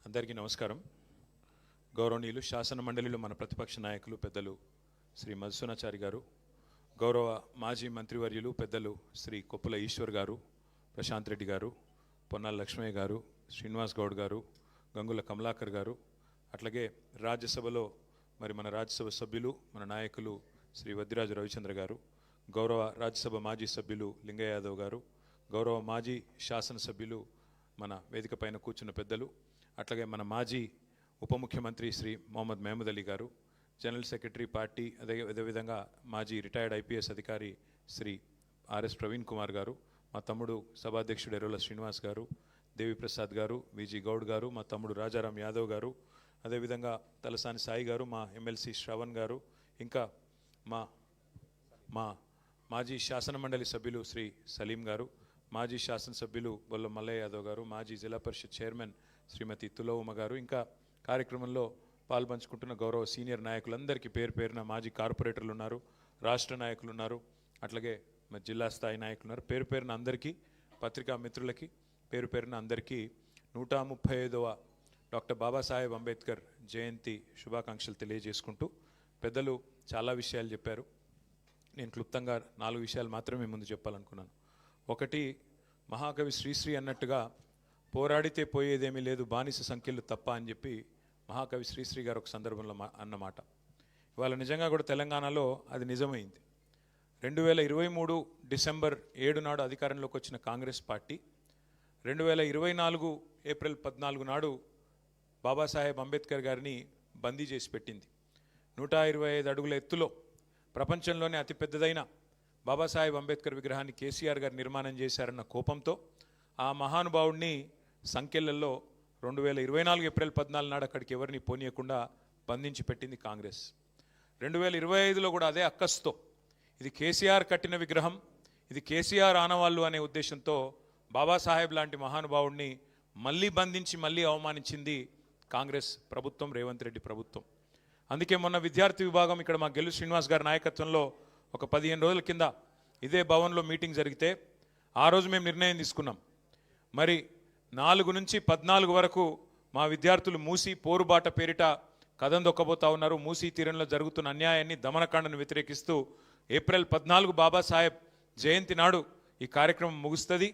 అందరికీ నమస్కారం. గౌరవనీయులు శాసన మండలిలో మన ప్రతిపక్ష నాయకులు పెద్దలు శ్రీ మధుసూనాచారి గారు, గౌరవ మాజీ మంత్రివర్యులు పెద్దలు శ్రీ కొప్పుల ఈశ్వర్ గారు, ప్రశాంత్ రెడ్డి గారు, పొన్నాల లక్ష్మయ్య గారు, శ్రీనివాస్ గౌడ్ గారు, గంగుల కమలాకర్ గారు, అట్లాగే రాజ్యసభలో మన రాజ్యసభ సభ్యులు మన నాయకులు శ్రీ వద్దిరాజు రవిచంద్ర గారు, గౌరవ రాజ్యసభ మాజీ సభ్యులు లింగయ్య యాదవ్ గారు, గౌరవ మాజీ శాసనసభ్యులు మన వేదిక పైన కూర్చున్న పెద్దలు, అట్లాగే మన మాజీ ఉప ముఖ్యమంత్రి శ్రీ మొహమ్మద్ మహమూద్ అలీ గారు, జనరల్ సెక్రటరీ పార్టీ అదేవిధంగా మాజీ రిటైర్డ్ ఐపీఎస్ అధికారి శ్రీ ఆర్ఎస్ ప్రవీణ్ కుమార్ గారు, మా తమ్ముడు సభాధ్యక్షుడు ఎర్రోల శ్రీనివాస్ గారు, దేవిప్రసాద్ గారు, విజీ గౌడ్ గారు, మా తమ్ముడు రాజారాం యాదవ్ గారు, అదేవిధంగా తలసాని సాయి గారు, మా ఎమ్మెల్సీ శ్రవణ్ గారు, ఇంకా మా మాజీ శాసన మండలి సభ్యులు శ్రీ సలీం గారు, మాజీ శాసనసభ్యులు బొల్ల మల్లయ్య యాదవ్ గారు, మాజీ జిల్లా పరిషత్ చైర్మన్ శ్రీమతి తులవమ్మ గారు, ఇంకా కార్యక్రమంలో పాల్పంచుకుంటున్న గౌరవ సీనియర్ నాయకులందరికీ పేరు పేరున మాజీ కార్పొరేటర్లు ఉన్నారు, రాష్ట్ర నాయకులు ఉన్నారు, అట్లాగే మా జిల్లా స్థాయి నాయకులు ఉన్నారు. పేరు పేరున అందరికీ, పత్రికా మిత్రులకి పేరు పేరున అందరికీ 135వ డాక్టర్ బాబాసాహెబ్ అంబేద్కర్ జయంతి శుభాకాంక్షలు తెలియజేసుకుంటూ, పెద్దలు చాలా విషయాలు చెప్పారు. నేను క్లుప్తంగా 4 విషయాలు మాత్రమే ముందు చెప్పాలనుకున్నాను. ఒకటి, మహాకవి శ్రీశ్రీ అన్నట్టుగా పోరాడితే పోయేదేమీ లేదు బానిస సంఖ్యలు తప్ప అని చెప్పి మహాకవి శ్రీశ్రీ గారు ఒక సందర్భంలో అన్నమాట. ఇవాళ నిజంగా కూడా తెలంగాణలో అది నిజమైంది. 2023 డిసెంబర్ 7 నాడు అధికారంలోకి వచ్చిన కాంగ్రెస్ పార్టీ 2024 ఏప్రిల్ 14 నాడు బాబాసాహెబ్ అంబేద్కర్ గారిని బందీ చేసి పెట్టింది. 125 అడుగుల ఎత్తులో ప్రపంచంలోనే అతిపెద్దదైన బాబాసాహెబ్ అంబేద్కర్ విగ్రహాన్ని కేసీఆర్ గారు నిర్మాణం చేశారన్న కోపంతో ఆ మహానుభావుడిని సంఖ్యలలో 2024 ఏప్రిల్ 14 నాడు అక్కడికి ఎవరిని పోనీయకుండా బంధించి పెట్టింది కాంగ్రెస్. 2025లో కూడా అదే అక్కస్తో ఇది కేసీఆర్ కట్టిన విగ్రహం, ఇది కేసీఆర్ ఆనవాళ్ళు అనే ఉద్దేశంతో బాబాసాహెబ్ లాంటి మహానుభావుడిని మళ్ళీ బంధించి మళ్ళీ అవమానించింది కాంగ్రెస్ ప్రభుత్వం, రేవంత్ రెడ్డి ప్రభుత్వం. అందుకే మొన్న విద్యార్థి విభాగం ఇక్కడ మా గెలు శ్రీనివాస్ గారి నాయకత్వంలో ఒక 15 రోజుల కింద ఇదే భవన్లో మీటింగ్ జరిగితే ఆ రోజు మేము నిర్ణయం తీసుకున్నాం. మరి 4 నుంచి 14 వరకు మా విద్యార్థులు మూసీ పోరుబాట పేరిట కథం దొక్కబోతా ఉన్నారు. మూసీ తీరంలో జరుగుతున్న అన్యాయాన్ని, దమనకాండను వ్యతిరేకిస్తూ ఏప్రిల్ 14 బాబాసాహెబ్ జయంతి నాడు ఈ కార్యక్రమం ముగుస్తుంది.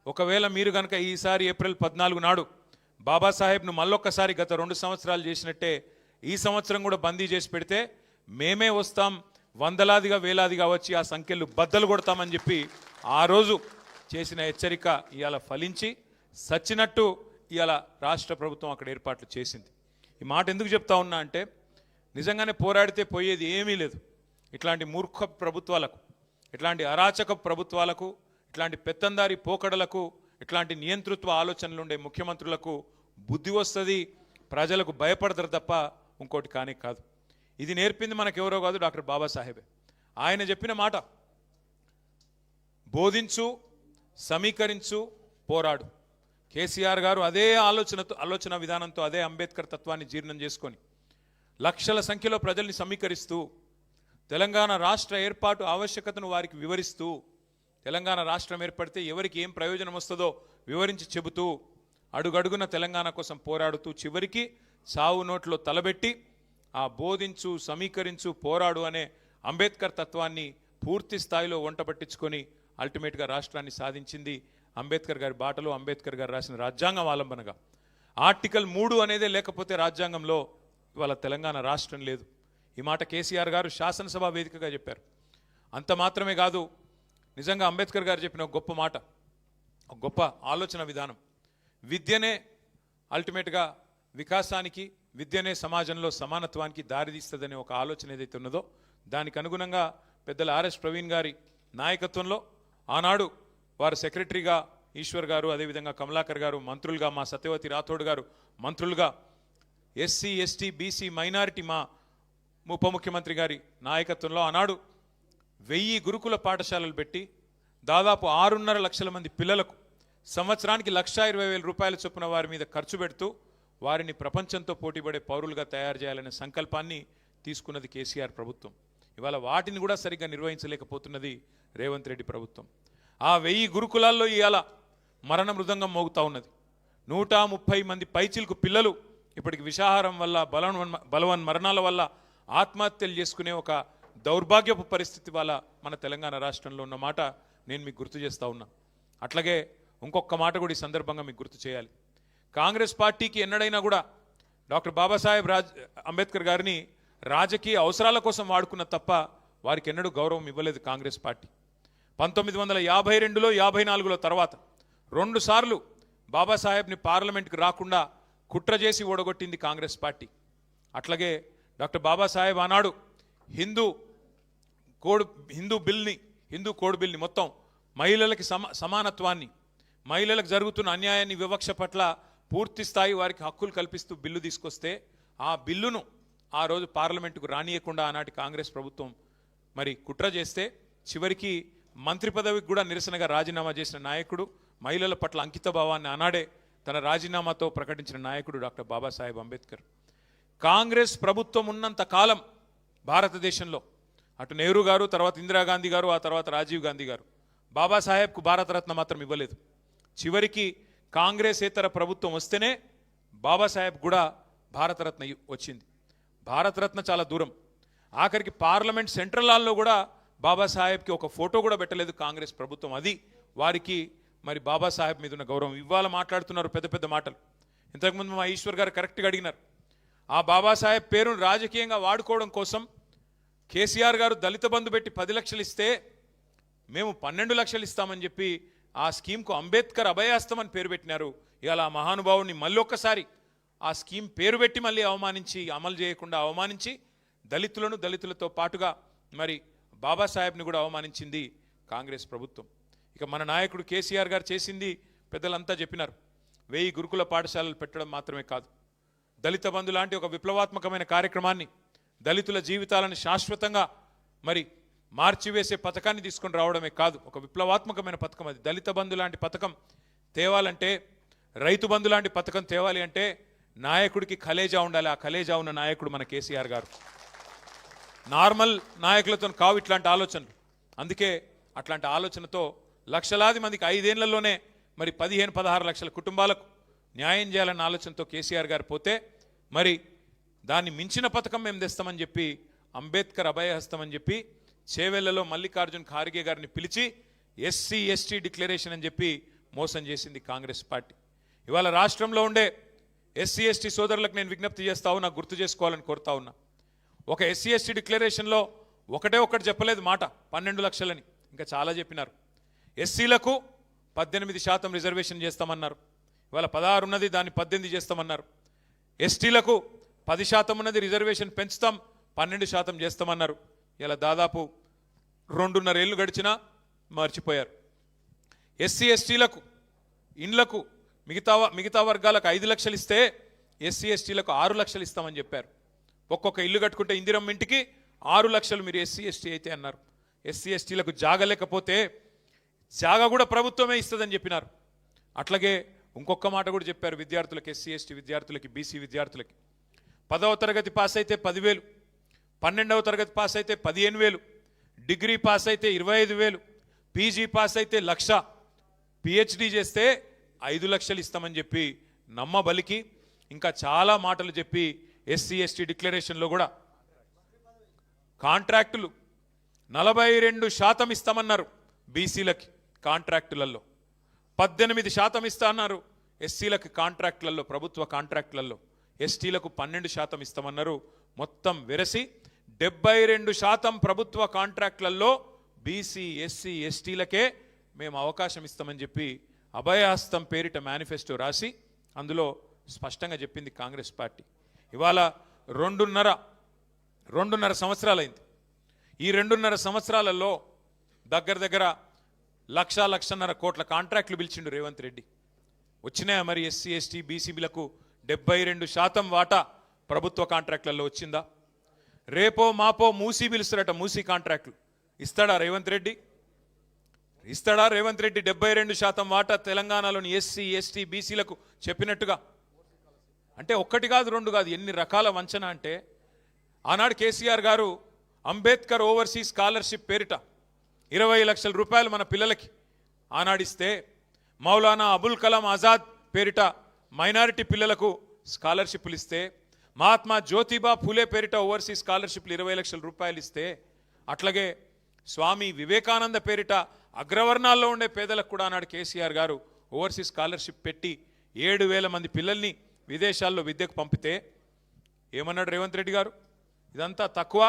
ఒకవేళ మీరు కనుక ఈసారి ఏప్రిల్ 14 నాడు బాబాసాహెబ్ను మళ్ళొక్కసారి గత 2 సంవత్సరాలు చేసినట్టే ఈ సంవత్సరం కూడా బందీ చేసి పెడితే మేమే వస్తాం, వందలాదిగా వేలాదిగా వచ్చి ఆ సంఖ్యలు బద్దలు కొడతామని చెప్పి ఆ రోజు చేసిన హెచ్చరిక ఇవాళ ఫలించి సచ్చినట్టు ఇవాళ రాష్ట్ర ప్రభుత్వం అక్కడ ఏర్పాట్లు చేసింది. ఈ మాట ఎందుకు చెప్తా ఉన్నా అంటే నిజంగానే పోరాడితే పోయేది ఏమీ లేదు. ఇట్లాంటి మూర్ఖ ప్రభుత్వాలకు, ఇట్లాంటి అరాచక ప్రభుత్వాలకు, ఇట్లాంటి పెత్తందారి పోకడలకు, ఇట్లాంటి నియంతృత్వ ఆలోచనలు ఉండే ముఖ్యమంత్రులకు బుద్ధి వస్తుంది, ప్రజలకు భయపడతారు తప్ప ఇంకోటి కానీ కాదు. ఇది నేర్పింది మనకెవరో కాదు, డాక్టర్ బాబాసాహెబే. ఆయన చెప్పిన మాట బోధించు, సమీకరించు, పోరాడు. కేసీఆర్ గారు అదే ఆలోచన విధానంతో, అదే అంబేద్కర్ తత్వాన్ని జీర్ణం చేసుకొని లక్షల సంఖ్యలో ప్రజల్ని సమీకరిస్తూ తెలంగాణ రాష్ట్ర ఏర్పాటు ఆవశ్యకతను వారికి వివరిస్తూ, తెలంగాణ రాష్ట్రం ఏర్పడితే ఎవరికి ఏం ప్రయోజనం వస్తుందో వివరించి చెబుతూ, అడుగడుగున తెలంగాణ కోసం పోరాడుతూ చివరికి సావు నోట్లో తలబెట్టి ఆ బోధించు, సమీకరించు, పోరాడు అనే అంబేద్కర్ తత్వాన్ని పూర్తి స్థాయిలో వంట పట్టించుకొని అల్టిమేట్గా రాష్ట్రాన్ని సాధించింది అంబేద్కర్ గారి బాటలో, అంబేద్కర్ గారు రాసిన రాజ్యాంగం ఆలంబనగా. ఆర్టికల్ 3 అనేదే లేకపోతే రాజ్యాంగంలో ఇవాళ తెలంగాణ రాష్ట్రం లేదు. ఈ మాట కేసీఆర్ గారు శాసనసభ వేదికగా చెప్పారు. అంత మాత్రమే కాదు, నిజంగా అంబేద్కర్ గారు చెప్పిన ఒక గొప్ప మాట, ఒక గొప్ప ఆలోచన విధానం. విద్యనే అల్టిమేట్గా వికాసానికి, విద్యనే సమాజంలో సమానత్వానికి దారితీస్తుందనే ఒక ఆలోచన ఏదైతే ఉన్నదో దానికి అనుగుణంగా పెద్దల ఆర్ఎస్ ప్రవీణ్ గారి నాయకత్వంలో ఆనాడు వారు సెక్రటరీగా ఈశ్వర్ గారు, అదేవిధంగా కమలాకర్ గారు మంత్రులుగా, మా సత్యవతి రాథోడ్ గారు మంత్రులుగా, ఎస్సీ ఎస్టీ బీసీ మైనారిటీ మా ఉప ముఖ్యమంత్రి గారి నాయకత్వంలో ఆనాడు 1000 గురుకుల పాఠశాలలు పెట్టి దాదాపు 6.5 లక్షల మంది పిల్లలకు సంవత్సరానికి 1,20,000 రూపాయల చొప్పున వారి మీద ఖర్చు పెడుతూ వారిని ప్రపంచంతో పోటీపడే పౌరులుగా తయారు చేయాలనే సంకల్పాన్ని తీసుకున్నది కేసీఆర్ ప్రభుత్వం. ఇవాళ వాటిని కూడా సరిగ్గా నిర్వహించలేకపోతున్నది రేవంత్ రెడ్డి ప్రభుత్వం. ఆ 1000 గురుకులాల్లో ఇవాళ మరణ మృదంగం మోగుతూ ఉన్నది. 130 మంది పైచిలకు పిల్లలు ఇప్పటికి విషాహారం వల్ల బలవన్ మరణాల వల్ల ఆత్మహత్యలు చేసుకునే ఒక దౌర్భాగ్యపు పరిస్థితి వల్ల మన తెలంగాణ రాష్ట్రంలో ఉన్న మాట నేను మీకు గుర్తు చేస్తా ఉన్నా. అట్లాగే ఇంకొక మాట కూడా ఈ సందర్భంగా మీకు గుర్తు చేయాలి. కాంగ్రెస్ పార్టీకి ఎన్నడైనా కూడా డాక్టర్ బాబాసాహెబ్ అంబేద్కర్ గారిని రాజకీయ అవసరాల కోసం వాడుకున్న తప్ప వారికి ఎన్నడూ గౌరవం ఇవ్వలేదు కాంగ్రెస్ పార్టీ. 1952లో 54లో తర్వాత 2 సార్లు బాబాసాహెబ్ని పార్లమెంట్కి రాకుండా కుట్ర చేసి ఓడగొట్టింది కాంగ్రెస్ పార్టీ. అట్లాగే డాక్టర్ బాబాసాహెబ్ ఆనాడు హిందూ కోడ్ బిల్ని మొత్తం మహిళలకి సమానత్వాన్ని, మహిళలకు జరుగుతున్న అన్యాయాన్ని, వివక్ష పట్ల పూర్తి స్థాయి వారికి హక్కులు కల్పిస్తూ బిల్లు తీసుకొస్తే ఆ బిల్లును ఆ రోజు పార్లమెంటుకు రానియకుండా ఆనాటి కాంగ్రెస్ ప్రభుత్వం మరి కుట్ర చేస్తే చివరికి మంత్రి పదవికి కూడా నిరసనగా రాజీనామా చేసిన నాయకుడు, మహిళల పట్ల అంకిత భావాన్ని ఆనాడే తన రాజీనామాతో ప్రకటించిన నాయకుడు డాక్టర్ బాబాసాహెబ్ అంబేద్కర్. కాంగ్రెస్ ప్రభుత్వం ఉన్నంత కాలం భారతదేశంలో అటు నెహ్రూ గారు, తర్వాత ఇందిరాగాంధీ గారు, ఆ తర్వాత రాజీవ్ గాంధీ గారు బాబాసాహెబ్కు భారతరత్న మాత్రం ఇవ్వలేదు. చివరికి కాంగ్రెసేతర ప్రభుత్వం వస్తేనే బాబాసాహెబ్ కూడా భారతరత్న వచ్చింది. భారతరత్న చాలా దూరం, ఆఖరికి పార్లమెంట్ సెంట్రల్ హాల్లో కూడా బాబాసాహెబ్కి ఒక ఫోటో కూడా పెట్టలేదు కాంగ్రెస్ ప్రభుత్వం. అది వారికి మరి బాబాసాహెబ్ మీద ఉన్న గౌరవం. ఇవాళ మాట్లాడుతున్నారు పెద్ద పెద్ద మాటలు. ఇంతకుముందు మా ఈశ్వర్ గారు కరెక్ట్గా అడిగినారు. ఆ బాబాసాహెబ్ పేరును రాజకీయంగా వాడుకోవడం కోసం కేసీఆర్ గారు దళిత బంధు పెట్టి 10 లక్షలు ఇస్తే మేము 12 లక్షలు ఇస్తామని చెప్పి ఆ స్కీమ్కు అంబేద్కర్ అభయాస్తం అని పేరు పెట్టినారు. ఇవాళ ఆ మహానుభావుని మళ్ళీ ఒక్కసారి ఆ స్కీమ్ పేరు పెట్టి మళ్ళీ అవమానించి, అమలు చేయకుండా అవమానించి దళితులతో పాటుగా మరి బాబాసాహెబ్ని కూడా అవమానించింది కాంగ్రెస్ ప్రభుత్వం. ఇక మన నాయకుడు కేసీఆర్ గారు చేసింది పెద్దలంతా చెప్పినారు. 1000 గురుకుల పాఠశాలలు పెట్టడం మాత్రమే కాదు, దళిత బంధు లాంటి ఒక విప్లవాత్మకమైన కార్యక్రమాన్ని, దళితుల జీవితాలను శాశ్వతంగా మరి మార్చివేసే పథకాన్ని తీసుకొని రావడమే కాదు, ఒక విప్లవాత్మకమైన పథకం అది. దళిత బంధు లాంటి పథకం తేవాలంటే, రైతు బంధు లాంటి పథకం తేవాలి అంటే నాయకుడికి కలేజా ఉండాలి. ఆ కలేజా ఉన్న నాయకుడు మన కేసీఆర్ గారు. నార్మల్ నాయకులతో కావు ఇట్లాంటి ఆలోచనలు. అందుకే అట్లాంటి ఆలోచనతో లక్షలాది మందికి 5 ఏళ్లలోనే మరి 15-16 లక్షల కుటుంబాలకు న్యాయం చేయాలన్న ఆలోచనతో కేసీఆర్ గారు పోతే మరి దాన్ని మించిన పథకం మేము తెస్తామని చెప్పి అంబేద్కర్ అభయహస్తం అని చెప్పి చేవెళ్లలో మల్లికార్జున్ ఖార్గే గారిని పిలిచి ఎస్సీ ఎస్టీ డిక్లరేషన్ అని చెప్పి మోసం చేసింది కాంగ్రెస్ పార్టీ. ఇవాళ రాష్ట్రంలో ఉండే ఎస్సీ ఎస్టీ సోదరులకు నేను విజ్ఞప్తి చేస్తా ఉన్నా, గుర్తు చేసుకోవాలని కోరుతా ఉన్నా. ఒక ఎస్సీ ఎస్టీ డిక్లరేషన్లో ఒకటి చెప్పలేదు మాట 12 లక్షలని, ఇంకా చాలా చెప్పినారు. ఎస్సీలకు 18% రిజర్వేషన్ చేస్తామన్నారు. ఇవాళ 16 ఉన్నది, దాన్ని 18 చేస్తామన్నారు. ఎస్టీలకు 10% ఉన్నది, రిజర్వేషన్ పెంచుతాం, 12% చేస్తామన్నారు. ఇలా దాదాపు 2.5 ఏళ్ళు గడిచినా మర్చిపోయారు. ఎస్సీ ఎస్టీలకు ఇండ్లకు మిగతా వర్గాలకు 5 లక్షలు ఇస్తే ఎస్సీ ఎస్టీలకు 6 లక్షలు ఇస్తామని చెప్పారు. ఒక్కొక్క ఇల్లు కట్టుకుంటే ఇందిరమ్మ ఇంటికి 6 లక్షలు మీరు ఎస్సీ ఎస్టీ అయితే అన్నారు. ఎస్సీ ఎస్టీలకు జాగా లేకపోతే జాగా కూడా ప్రభుత్వమే ఇస్తుందని చెప్పినారు. అట్లాగే ఇంకొక మాట కూడా చెప్పారు విద్యార్థులకు, ఎస్సీ ఎస్టీ విద్యార్థులకి, బీసీ విద్యార్థులకి 10వ తరగతి పాస్ అయితే 10,000, 12వ తరగతి పాస్ అయితే 15,000, డిగ్రీ పాస్ అయితే 25,000, పీజీ పాస్ అయితే 1,00,000, పిహెచ్డి చేస్తే 5 లక్షలు ఇస్తామని చెప్పి నమ్మబలికి ఇంకా చాలా మాటలు చెప్పి ఎస్సీ ఎస్టీ డిక్లరేషన్లో కూడా కాంట్రాక్టులు 42% ఇస్తామన్నారు. బీసీలకి కాంట్రాక్టులలో 18% ఇస్తా అన్నారు. ఎస్సీలకి కాంట్రాక్టులలో, ప్రభుత్వ కాంట్రాక్టులలో, ఎస్టీలకు 12% ఇస్తామన్నారు. మొత్తం వెరసి 72% ప్రభుత్వ కాంట్రాక్టులలో బీసీ ఎస్సీ ఎస్టీలకే మేము అవకాశం ఇస్తామని చెప్పి అభయహస్తం పేరిట మేనిఫెస్టో రాసి అందులో స్పష్టంగా చెప్పింది కాంగ్రెస్ పార్టీ. ఇవాళ 2.5 సంవత్సరాలైంది. ఈ 2.5 సంవత్సరాలలో దగ్గర 1,00,00,000 కోట్ల కాంట్రాక్టులు పిలిచిండు రేవంత్ రెడ్డి. వచ్చినాయా మరి ఎస్సీ ఎస్టీ బీసీలకు 72% వాటా ప్రభుత్వ కాంట్రాక్టులలో వచ్చిందా? రేపో మాపో మూసీ పిలుస్తారట, మూసీ కాంట్రాక్టులు ఇస్తాడా రేవంత్ రెడ్డి? ఇస్తాడా రేవంత్ రెడ్డి 72% వాటా తెలంగాణలోని ఎస్సీ ఎస్టీ బీసీలకు చెప్పినట్టుగా? అంటే 1 కాదు 2 కాదు, ఎన్ని రకాల వంచన అంటే ఆనాడు కేసీఆర్ గారు అంబేద్కర్ ఓవర్సీస్ స్కాలర్షిప్ పేరిట 20 లక్షల రూపాయలు మన పిల్లలకి ఆనాడిస్తే, మౌలానా అబుల్ కలాం ఆజాద్ పేరిట మైనారిటీ పిల్లలకు స్కాలర్షిప్లు ఇస్తే, మహాత్మా జ్యోతిబా ఫూలే పేరిట ఓవర్సీస్ స్కాలర్షిప్లు 20 లక్షల రూపాయలు ఇస్తే, అట్లాగే స్వామి వివేకానంద పేరిట అగ్రవర్ణాల్లో ఉండే పేదలకు కూడా ఆనాడు కేసీఆర్ గారు ఓవర్సీస్ స్కాలర్షిప్ పెట్టి 7,000 మంది పిల్లల్ని విదేశాల్లో విద్యకు పంపితే ఏమన్నాడు రేవంత్ రెడ్డి గారు? ఇదంతా తక్కువ,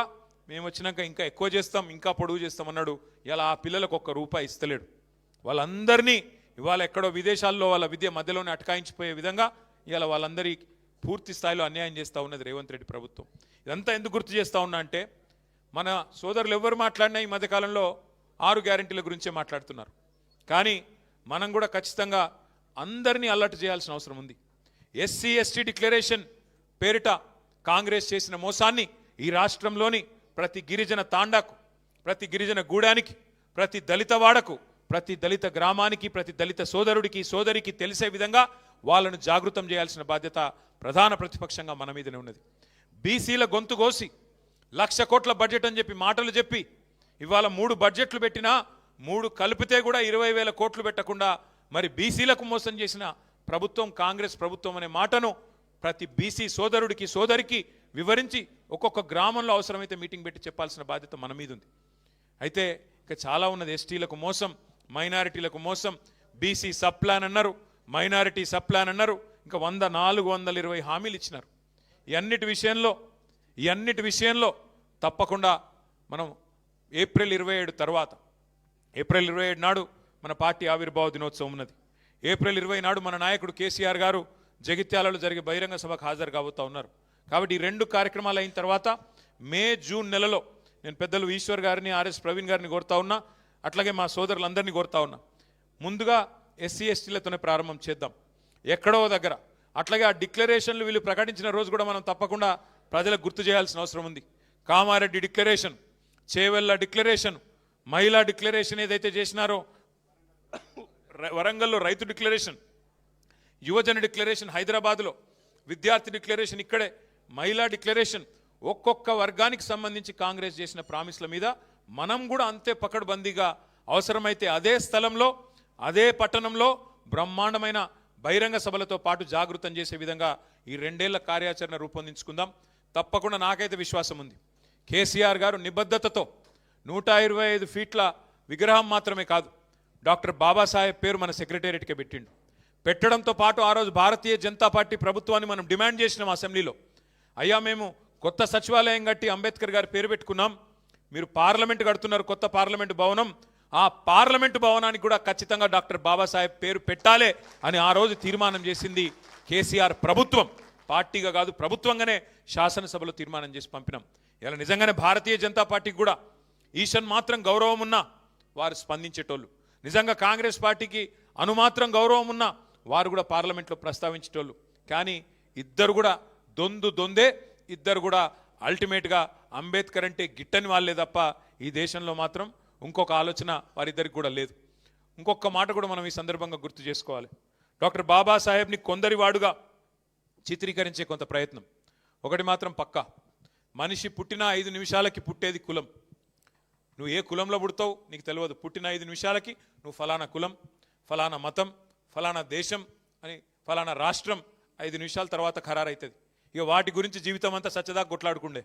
మేము వచ్చినాక ఇంకా ఎక్కువ చేస్తాం, ఇంకా పొడుగు చేస్తాం అన్నాడు. ఇలా ఆ పిల్లలకు ₹1 ఇస్తలేడు. వాళ్ళందరినీ ఇవాళ ఎక్కడో విదేశాల్లో వాళ్ళ విద్య మధ్యలోనే అటకాయించిపోయే విధంగా ఇవాళ వాళ్ళందరి పూర్తి స్థాయిలో అన్యాయం చేస్తూ ఉన్నది రేవంత్ రెడ్డి ప్రభుత్వం. ఇదంతా ఎందుకు గుర్తు చేస్తూ ఉన్నా అంటే, మన సోదరులు ఎవరు మాట్లాడినా ఈ మధ్యకాలంలో 6 గ్యారెంటీల గురించే మాట్లాడుతున్నారు. కానీ మనం కూడా ఖచ్చితంగా అందరినీ అలర్ట్ చేయాల్సిన అవసరం ఉంది. ఎస్సీ ఎస్టీ డిక్లరేషన్ పేరిట కాంగ్రెస్ చేసిన మోసాన్ని ఈ రాష్ట్రంలోని ప్రతి గిరిజన తాండాకు, ప్రతి గిరిజన గూడానికి, ప్రతి దళిత వాడకు, ప్రతి దళిత గ్రామానికి, ప్రతి దళిత సోదరుడికి సోదరికి తెలిసే విధంగా వాళ్ళను జాగృతం చేయాల్సిన బాధ్యత ప్రధాన ప్రతిపక్షంగా మన మీదనే ఉన్నది. బీసీల గొంతు కోసి 1,00,000 కోట్ల బడ్జెట్ అని చెప్పి మాటలు చెప్పి ఇవాళ 3 బడ్జెట్లు పెట్టినా 3 కలిపితే కూడా 20,000 కోట్లు పెట్టకుండా మరి బీసీలకు మోసం చేసిన ప్రభుత్వం కాంగ్రెస్ ప్రభుత్వం అనే మాటను ప్రతి బీసీ సోదరుడికి సోదరికి వివరించి ఒక్కొక్క గ్రామంలో అవసరమైతే మీటింగ్ పెట్టి చెప్పాల్సిన బాధ్యత మన మీద ఉంది. అయితే ఇక చాలా ఉన్నది. ఎస్టీలకు మోసం, మైనారిటీలకు మోసం, బీసీ సబ్ ప్లాన్ అన్నారు, మైనారిటీ సబ్ ప్లాన్ అన్నారు, ఇంకా 420 హామీలు ఇచ్చినారు. ఈ అన్నిటి విషయంలో తప్పకుండా మనం ఏప్రిల్ 27 తర్వాత, ఏప్రిల్ 27 నాడు మన పార్టీ ఆవిర్భావ దినోత్సవం ఉన్నది. ఏప్రిల్ 20 నాడు మన నాయకుడు కేసీఆర్ గారు జగిత్యాలలో జరిగే బహిరంగ సభకు హాజరు కాబోతా ఉన్నారు. కాబట్టి ఈ 2 కార్యక్రమాలు అయిన తర్వాత మే జూన్ నెలలో నేను పెద్దలు ఈశ్వర్ గారిని, ఆర్ఎస్ ప్రవీణ్ గారిని కోరుతా ఉన్నా, అట్లాగే మా సోదరులందరినీ కోరుతా ఉన్నా, ముందుగా ఎస్సీ ఎస్టీలతోనే ప్రారంభం చేద్దాం ఎక్కడో దగ్గర. అట్లాగే ఆ డిక్లరేషన్లు వీళ్ళు ప్రకటించిన రోజు కూడా మనం తప్పకుండా ప్రజలకు గుర్తు చేయాల్సిన అవసరం ఉంది. కామారెడ్డి డిక్లరేషన్, చేవెళ్ళ డిక్లరేషన్, మహిళా డిక్లరేషన్ ఏదైతే చేసినారో, వరంగల్లో రైతు డిక్లరేషన్, యువజన డిక్లరేషన్ హైదరాబాద్లో, విద్యార్థి డిక్లరేషన్ ఇక్కడే, మహిళా డిక్లరేషన్, ఒక్కొక్క వర్గానికి సంబంధించి కాంగ్రెస్ చేసిన ప్రామిస్ల మీద మనం కూడా అంతే పకడ్బందీగా అవసరమైతే అదే స్థలంలో అదే పట్టణంలో బ్రహ్మాండమైన బహిరంగ సభలతో పాటు జాగృతం చేసే విధంగా ఈ 2 ఏళ్ల కార్యాచరణ రూపొందించుకుందాం. తప్పకుండా నాకైతే విశ్వాసం ఉంది. కేసీఆర్ గారు నిబద్ధతతో 125 ఫీట్ల విగ్రహం మాత్రమే కాదు, డాక్టర్ బాబాసాహెబ్ పేరు మన సెక్రటేరియట్కే పెట్టడంతో పాటు ఆ రోజు భారతీయ జనతా పార్టీ ప్రభుత్వాన్ని మనం డిమాండ్ చేసినాం అసెంబ్లీలో. అయ్యా మేము కొత్త సచివాలయం కట్టి అంబేద్కర్ గారి పేరు పెట్టుకున్నాం, మీరు పార్లమెంట్ కడుతున్నారు, కొత్త పార్లమెంటు భవనం, ఆ పార్లమెంటు భవనానికి కూడా ఖచ్చితంగా డాక్టర్ బాబాసాహెబ్ పేరు పెట్టాలి అని ఆ రోజు తీర్మానం చేసింది కేసీఆర్ ప్రభుత్వం. పార్టీగా కాదు, ప్రభుత్వంగానే శాసనసభలో తీర్మానం చేసి పంపినాం. ఇలా నిజంగానే భారతీయ జనతా పార్టీకి కూడా ఈషన్ మాత్రం గౌరవం ఉన్నా వారు స్పందించేటోళ్ళు, నిజంగా కాంగ్రెస్ పార్టీకి అనుమాత్రం గౌరవం ఉన్నా వారు కూడా పార్లమెంట్లో ప్రస్తావించేటోళ్ళు. కానీ ఇద్దరు కూడా దొందే, ఇద్దరు కూడా అల్టిమేట్గా అంబేద్కర్ అంటే గిట్టని వాళ్ళే తప్ప ఈ దేశంలో మాత్రం ఇంకొక ఆలోచన వారిద్దరికి కూడా లేదు. ఇంకొక మాట కూడా మనం ఈ సందర్భంగా గుర్తు చేసుకోవాలి. డాక్టర్ బాబాసాహెబ్ని కొందరి వాడుగా చిత్రీకరించే కొంత ప్రయత్నం. ఒకటి మాత్రం పక్కా, మనిషి పుట్టిన 5 నిమిషాలకి పుట్టేది కులం. నువ్వు ఏ కులంలో పుడతావు నీకు తెలియదు. పుట్టిన 5 నిమిషాలకి నువ్వు ఫలానా కులం, ఫలానా మతం, ఫలానా దేశం అని, ఫలానా రాష్ట్రం 5 నిమిషాల తర్వాత ఖరారైతుంది. ఇక వాటి గురించి జీవితం అంతా సచ్చదాకా కొట్లాడుకుండే.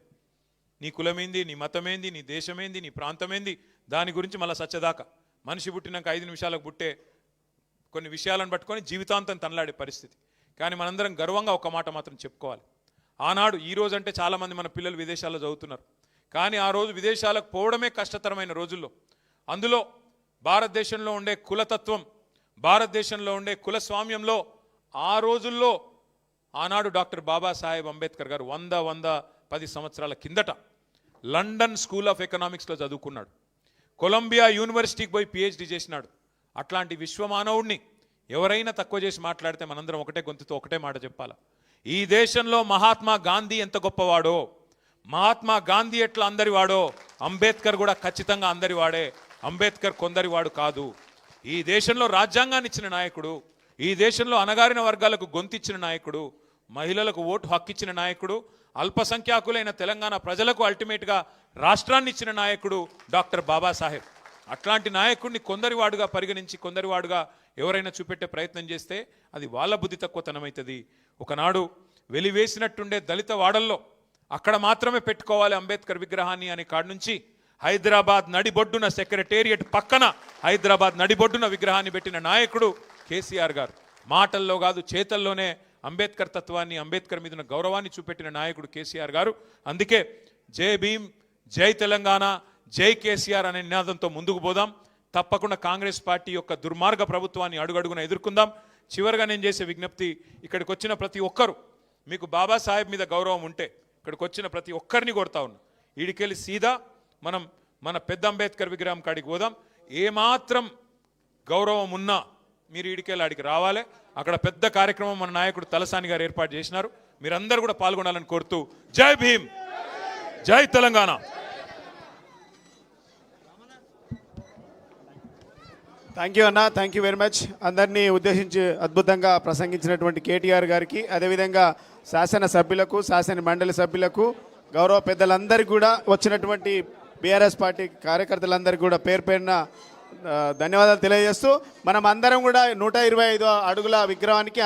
నీ కులమేంది, నీ మతమేంది, నీ దేశమేంది, నీ ప్రాంతమేంది, దాని గురించి మళ్ళీ సచ్చదాకా. మనిషి పుట్టినాక 5 నిమిషాలకు పుట్టే కొన్ని విషయాలను పట్టుకొని జీవితాంతం తనలాడే పరిస్థితి. కానీ మనందరం గర్వంగా ఒక మాట మాత్రం చెప్పుకోవాలి. ఆనాడు ఈ రోజు అంటే చాలామంది మన పిల్లలు విదేశాల్లో చదువుతున్నారు, కానీ ఆ రోజు విదేశాలకు పోవడమే కష్టతరమైన రోజుల్లో. అందులో భారతదేశంలో ఉండే కులతత్వం, భారతదేశంలో ఉండే కులస్వామ్యంలో ఆ రోజుల్లో ఆనాడు డాక్టర్ బాబాసాహెబ్ అంబేద్కర్ గారు 110 సంవత్సరాల కిందట లండన్ స్కూల్ ఆఫ్ ఎకనామిక్స్లో చదువుకున్నాడు. కొలంబియా యూనివర్సిటీకి పోయి పిహెచ్డి చేసినాడు. అట్లాంటి విశ్వమానవుడిని ఎవరైనా తక్కువ చేసి మాట్లాడితే మనందరం ఒకటే గొంతుతో ఒకటే మాట చెప్పాలి. ఈ దేశంలో మహాత్మా గాంధీ ఎంత గొప్పవాడో, మహాత్మా గాంధీ ఎట్లా అందరివాడో, అంబేద్కర్ కూడా ఖచ్చితంగా అందరివాడే. అంబేద్కర్ కొందరివాడు కాదు. ఈ దేశంలో రాజ్యాంగాన్ని ఇచ్చిన నాయకుడు, ఈ దేశంలో అణగారిన వర్గాలకు గొంతిచ్చిన నాయకుడు, మహిళలకు ఓటు హక్కు ఇచ్చిన నాయకుడు, అల్పసంఖ్యాకులైన తెలంగాణ ప్రజలకు అల్టిమేట్గా రాష్ట్రాన్ని ఇచ్చిన నాయకుడు డాక్టర్ బాబాసాహెబ్. అట్లాంటి నాయకుడిని కొందరివాడుగా పరిగణించి కొందరివాడుగా ఎవరైనా చూపెట్టే ప్రయత్నం చేస్తే అది వాళ్ళ బుద్ధి తక్కువతనమవుతుంది. ఒకనాడు వెలివేసినట్టుండే దళిత వాడల్లో అక్కడ మాత్రమే పెట్టుకోవాలి అంబేద్కర్ విగ్రహాన్ని అనే కాడ నుంచి హైదరాబాద్ నడిబొడ్డున సెక్రటేరియట్ పక్కన హైదరాబాద్ నడిబొడ్డున విగ్రహాన్ని పెట్టిన నాయకుడు కేసీఆర్ గారు. మాటల్లో కాదు చేతల్లోనే అంబేద్కర్ తత్వాన్ని, అంబేద్కర్ మీద గౌరవాన్ని చూపెట్టిన నాయకుడు కేసీఆర్ గారు. అందుకే జై భీమ్, జై తెలంగాణ, జై కేసీఆర్ అనే నినాదంతో ముందుకు పోదాం. తప్పకుండా కాంగ్రెస్ పార్టీ యొక్క దుర్మార్గ ప్రభుత్వాన్ని అడుగడుగున ఎదుర్కొందాం. చివరిగా నేను చేసే విజ్ఞప్తి, ఇక్కడికి వచ్చిన ప్రతి ఒక్కరు, మీకు బాబాసాహెబ్ మీద గౌరవం ఉంటే ఇక్కడికి వచ్చిన ప్రతి ఒక్కరిని కొడతా ఉన్నా, ఈడికెళ్ళి సీదా మనం మన పెద్ద అంబేద్కర్ విగ్రహం కాడికి పోదాం. ఏమాత్రం గౌరవం ఉన్నా మీరు ఈడికెళ్ళి ఆడికి రావాలి. అక్కడ పెద్ద కార్యక్రమం మన నాయకుడు తలసాని గారు ఏర్పాటు చేసినారు. మీరందరూ కూడా పాల్గొనాలని కోరుతూ జై భీమ్, జై తెలంగాణ. థ్యాంక్ యూ అన్న, థ్యాంక్ యూ వెరీ మచ్. అందరినీ ఉద్దేశించి అద్భుతంగా ప్రసంగించినటువంటి కేటీఆర్ గారికి, అదేవిధంగా శాసన సభ్యులకు, శాసన మండలి సభ్యులకు, గౌరవ పెద్దలందరికీ కూడా, వచ్చినటువంటి బీఆర్ఎస్ పార్టీ కార్యకర్తలందరికీ కూడా పేరు పేరున ధన్యవాదాలు తెలియజేస్తూ, మనం అందరం కూడా 125 అడుగుల విగ్రహానికి